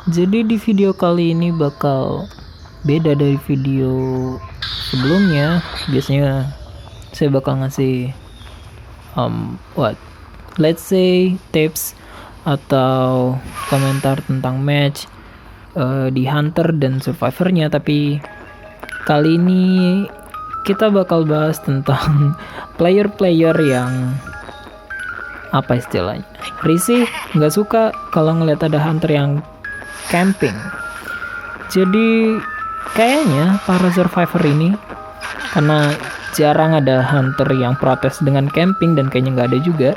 Jadi di video kali ini bakal beda dari video sebelumnya. Biasanya saya bakal ngasih what let's say tips atau komentar tentang match di Hunter dan Survivornya, tapi kali ini kita bakal bahas tentang player-player yang apa istilahnya, risih, nggak suka kalau ngeliat ada Hunter yang camping. Jadi kayaknya para survivor ini, karena jarang ada hunter yang protes dengan camping dan kayaknya nggak ada juga,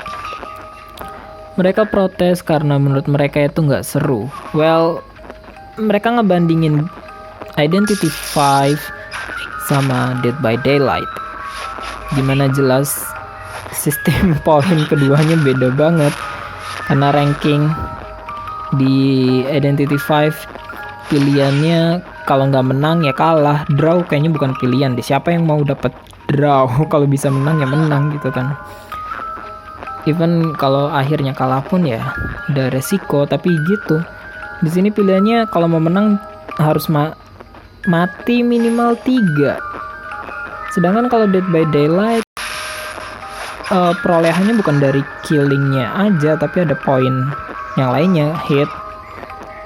mereka protes karena menurut mereka itu nggak seru. Well, mereka ngebandingin Identity 5 sama Dead by Daylight, dimana jelas sistem poin keduanya beda banget. Karena ranking di Identity 5 pilihannya kalau nggak menang ya kalah, draw kayaknya bukan pilihan deh. Siapa yang mau dapat draw? Kalau bisa menang ya menang gitu kan. Even kalau akhirnya kalah pun ya udah resiko, tapi gitu. Di sini pilihannya kalau mau menang harus mati minimal 3. Sedangkan kalau Dead by Daylight perolehannya bukan dari killingnya aja, tapi ada poin yang lainnya, hit,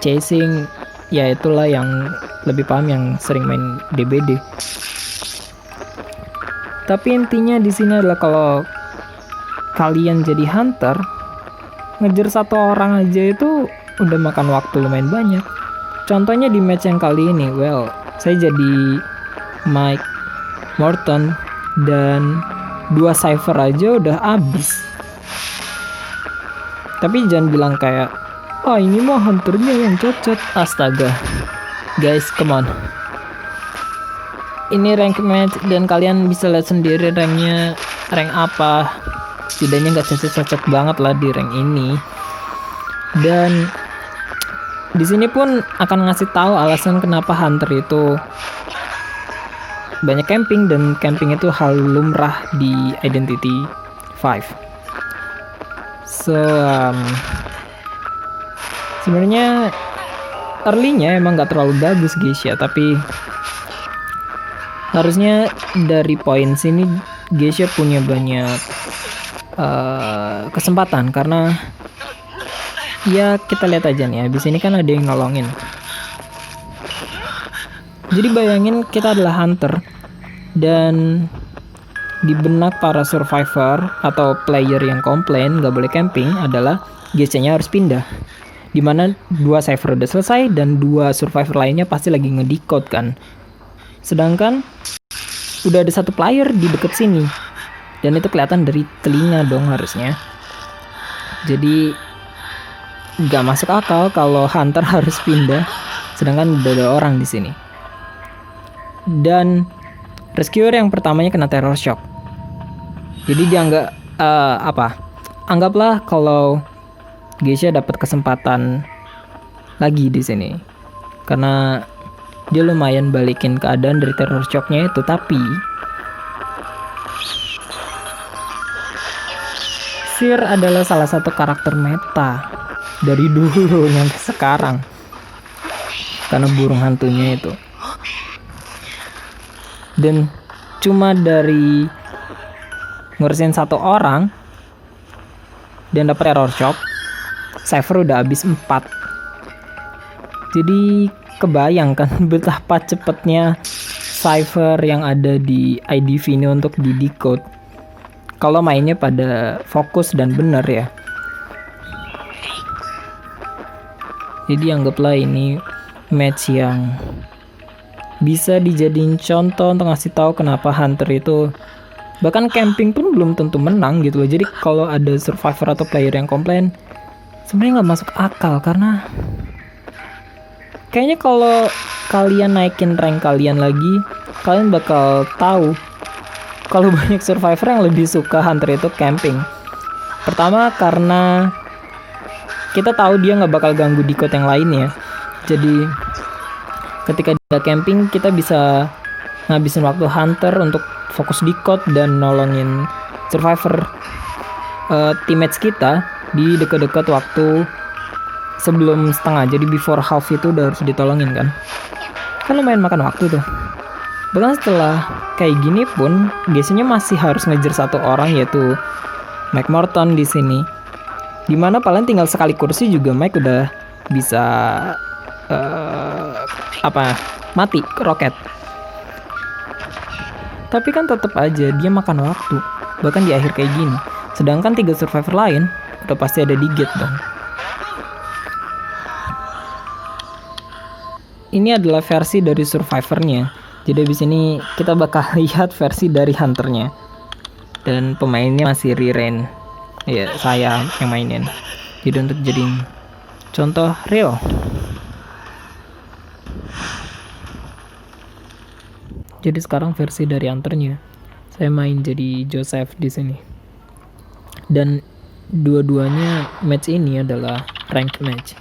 chasing, ya itulah yang lebih paham yang sering main DBD. Tapi intinya di sini adalah kalau kalian jadi hunter, ngejar satu orang aja itu udah makan waktu lumayan banyak. Contohnya di match yang kali ini, well, saya jadi Mike Morton dan 2 Cypher aja udah habis. Tapi jangan bilang kayak, oh ini mah hunternya yang cocok. Astaga, guys, come on. Ini rank match dan kalian bisa lihat sendiri ranknya rank apa. Setidaknya nggak cocok banget lah di rank ini. Dan di sini pun akan ngasih tahu alasan kenapa hunter itu banyak camping, dan camping itu hal lumrah di Identity 5. So sebenarnya early-nya emang nggak terlalu bagus guys ya, tapi harusnya dari poin sini Geisha punya banyak kesempatan, karena ya kita lihat aja nih, habis ini kan ada yang nolongin. Jadi bayangin kita adalah hunter dan di benak para survivor atau player yang komplain nggak boleh camping adalah GC-nya harus pindah, dimana 2 cypher udah selesai dan 2 survivor lainnya pasti lagi ngedecode kan. Sedangkan udah ada 1 player di deket sini dan itu kelihatan dari telinga dong harusnya. Jadi nggak masuk akal kalau hunter harus pindah sedangkan udah ada orang di sini. Dan rescuer yang pertamanya kena terror shock. Jadi dia anggaplah kalau Geisha dapat kesempatan lagi di sini, karena dia lumayan balikin keadaan dari terror shocknya itu. Tapi Seer adalah salah satu karakter meta dari dulu sampai sekarang karena burung hantunya itu. Dan cuma dari ngurusin 1 orang dan dapat error shock, Cypher udah habis 4. Jadi kebayangkan betapa cepetnya Cypher yang ada di IDV ini untuk di decode kalau mainnya pada fokus dan bener ya. Jadi anggaplah ini match yang bisa dijadiin contoh untuk ngasih tahu kenapa hunter itu bahkan camping pun belum tentu menang gitu loh. Jadi kalau ada survivor atau player yang komplain, sebenarnya nggak masuk akal, karena kayaknya kalau kalian naikin rank kalian lagi, kalian bakal tahu kalau banyak survivor yang lebih suka hunter itu camping. Pertama karena kita tahu dia nggak bakal ganggu decode yang lainnya. Jadi ketika dia camping, kita bisa ngabisin waktu hunter untuk fokus decode dan nolongin survivor teammates kita di dekat-dekat waktu sebelum setengah, jadi before half itu udah harus ditolongin kan lumayan makan waktu tuh. Bahkan setelah kayak gini pun biasanya masih harus ngejar satu orang, yaitu Mike Morton di sini, dimana paling tinggal sekali kursi juga Mike udah bisa mati roket. Tapi kan tetap aja dia makan waktu, bahkan di akhir kayak gini. Sedangkan 3 survivor lain udah pasti ada di gate dong. Ini adalah versi dari survivornya. Jadi abis ini kita bakal lihat versi dari hunternya. Dan pemainnya masih Riren. Ya, saya yang mainin. Jadi untuk jadiin contoh real. Jadi sekarang versi dari hunternya. Saya main jadi Joseph di sini. Dan dua-duanya match ini adalah ranked match.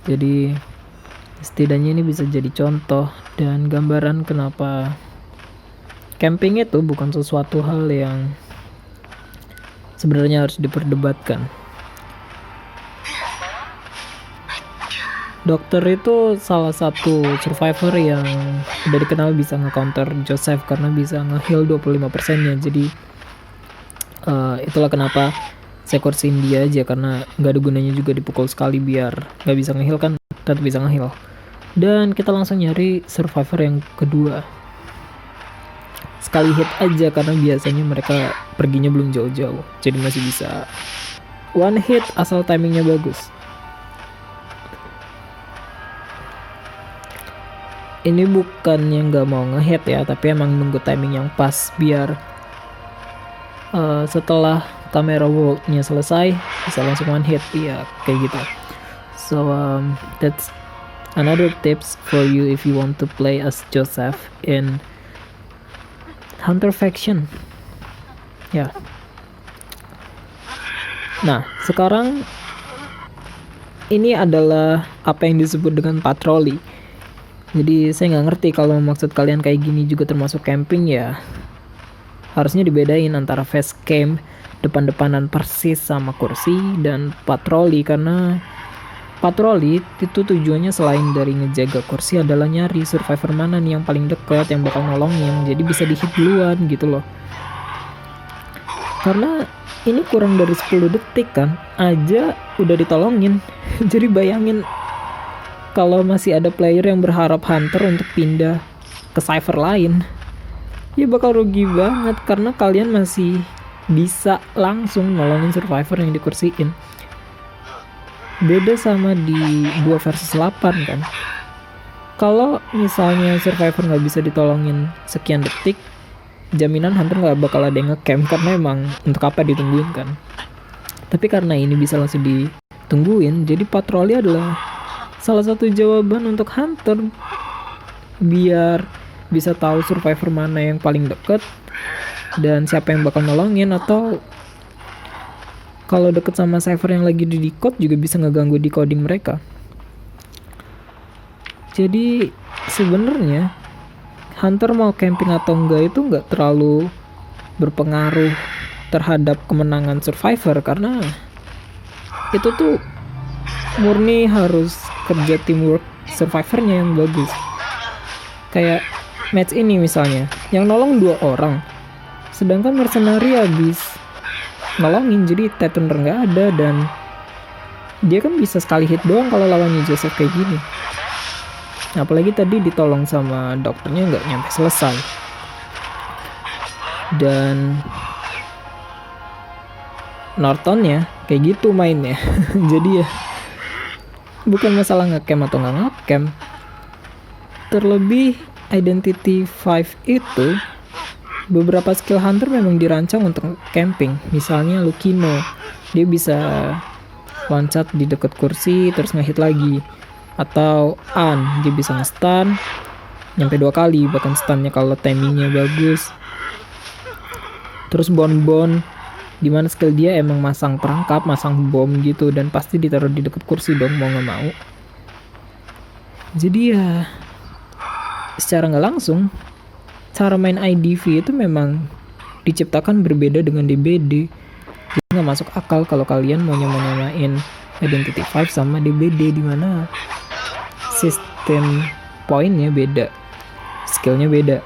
Jadi setidaknya ini bisa jadi contoh dan gambaran kenapa camping itu bukan sesuatu hal yang sebenarnya harus diperdebatkan. Dokter itu salah satu survivor yang udah dikenal bisa nge-counter Joseph karena bisa nge-heal 25%-nya. Jadi itulah kenapa saya kursiin dia aja, karena gak ada gunanya juga dipukul sekali biar gak bisa nge-heal kan, tetap bisa nge-heal. Dan kita langsung nyari survivor yang kedua. Sekali hit aja karena biasanya mereka perginya belum jauh-jauh, jadi masih bisa one hit asal timingnya bagus. Ini bukan yang gak mau nge-hit ya, tapi emang nunggu timing yang pas biar setelah kamera world-nya selesai bisa langsung one hit. Iya, kayak gitu. So that's another tips for you if you want to play as Joseph in Hunter Faction. Ya. Nah, sekarang ini adalah apa yang disebut dengan patroli. Jadi saya nggak ngerti kalau maksud kalian kayak gini juga termasuk camping ya. Harusnya dibedain antara face camp, depan-depanan persis sama kursi, dan patroli, karena patroli itu tujuannya selain dari ngejaga kursi adalah nyari survivor mana nih yang paling dekat yang bakal nolongin, jadi bisa di hit duluan gitu loh. Karena ini kurang dari 10 detik kan aja udah ditolongin. Jadi bayangin kalau masih ada player yang berharap hunter untuk pindah ke cypher lain, ya bakal rugi banget karena kalian masih bisa langsung nolongin survivor yang dikursiin. Beda sama di 2 versus 8 kan. Kalau misalnya survivor nggak bisa ditolongin sekian detik, jaminan hunter nggak bakal ada yang nge-camp karena emang untuk apa ditungguin kan. Tapi karena ini bisa langsung ditungguin, jadi patroli adalah salah satu jawaban untuk hunter biar bisa tahu survivor mana yang paling deket dan siapa yang bakal nolongin, atau kalau deket sama server yang lagi di decode juga bisa ngeganggu decoding mereka. Jadi sebenarnya hunter mau camping atau enggak itu enggak terlalu berpengaruh terhadap kemenangan survivor, karena itu tuh murni harus kerja teamwork survivornya yang bagus. Kayak match ini misalnya, yang nolong 2 orang, sedangkan mercenary habis nolongin, jadi Tetander nggak ada dan dia kan bisa sekali hit doang kalau lawannya Joseph kayak gini. Apalagi tadi ditolong sama dokternya nggak nyampe selesai. Dan Nortonnya kayak gitu mainnya. Jadi ya bukan masalah ngecamp atau nggak ngecamp. Terlebih Identity 5 itu beberapa skill hunter memang dirancang untuk camping. Misalnya Lucino, dia bisa loncat di dekat kursi terus ngehit lagi. Atau An, dia bisa nge-stun nyampe 2 kali bahkan stunnya kalau timingnya bagus. Terus Bon dimana skill dia emang masang perangkap, masang bom gitu, dan pasti ditaruh di dekat kursi dong mau nggak mau. Jadi ya secara nggak langsung cara main IDV itu memang diciptakan berbeda dengan DBD. Jadi nggak masuk akal kalau kalian mau nyamain Identity 5 sama DBD, dimana sistem poinnya beda, skillnya beda,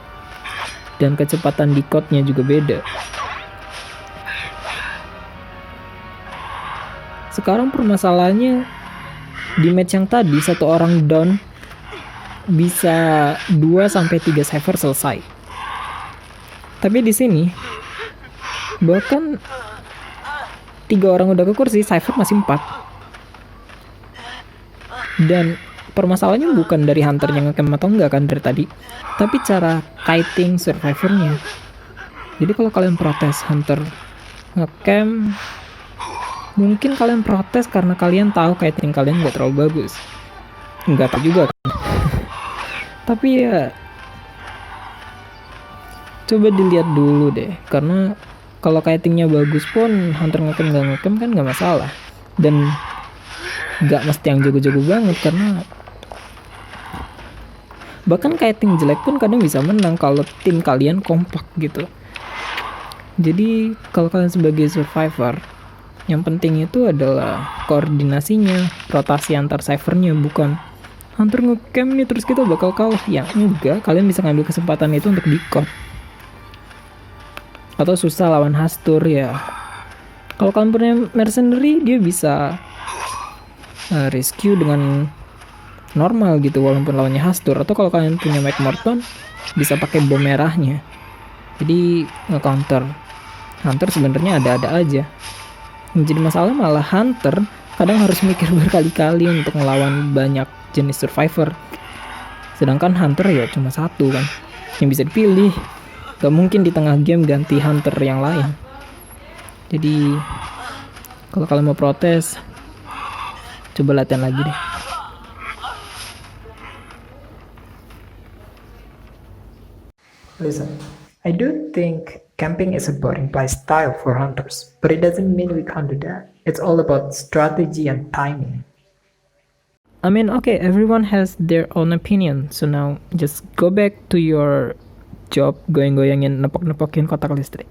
dan kecepatan decode-nya juga beda. Sekarang permasalahannya di match yang tadi, satu orang down bisa 2-3 cipher selesai. Tapi di sini bahkan 3 orang udah ke kursi, cipher masih 4. Dan permasalahannya bukan dari hunternya ngecamp atau enggak kan dari tadi, tapi cara kiting survivornya. Jadi kalau kalian protes hunter ngecamp, mungkin kalian protes karena kalian tahu kiting kalian nggak terlalu bagus. Nggak tahu juga kan. Tapi ya coba dilihat dulu deh, karena kalau kitingnya bagus pun hunter ngecamp nggak ngecamp kan nggak masalah. Dan nggak mesti yang jago-jago banget, karena bahkan kiting jelek pun kadang bisa menang kalau tim kalian kompak gitu. Jadi kalau kalian sebagai survivor, yang penting itu adalah koordinasinya, rotasi antar ciphernya, bukan hunter ngecamp nih terus kita bakal kalah. Ya enggak, kalian bisa ngambil kesempatan itu untuk decode. Atau susah lawan Hastur ya. Kalau kalian punya mercenary, dia bisa rescue dengan normal gitu walaupun lawannya Hastur. Atau kalau kalian punya McMorton, bisa pakai bom merahnya, jadi nge-counter Hunter. Sebenarnya ada-ada aja. Yang jadi masalah malah Hunter kadang harus mikir berkali-kali untuk melawan banyak jenis survivor, sedangkan Hunter ya cuma satu kan yang bisa dipilih. Gak mungkin di tengah game ganti Hunter yang lain. Jadi kalau kalian mau protes, coba latihan lagi deh. Listen, I do think camping is a boring play style for hunters, but it doesn't mean we can't do that. It's all about strategy and timing. I mean, okay, everyone has their own opinion, so now just go back to your job goyang-goyangin nepok-nepokin kotak listrik.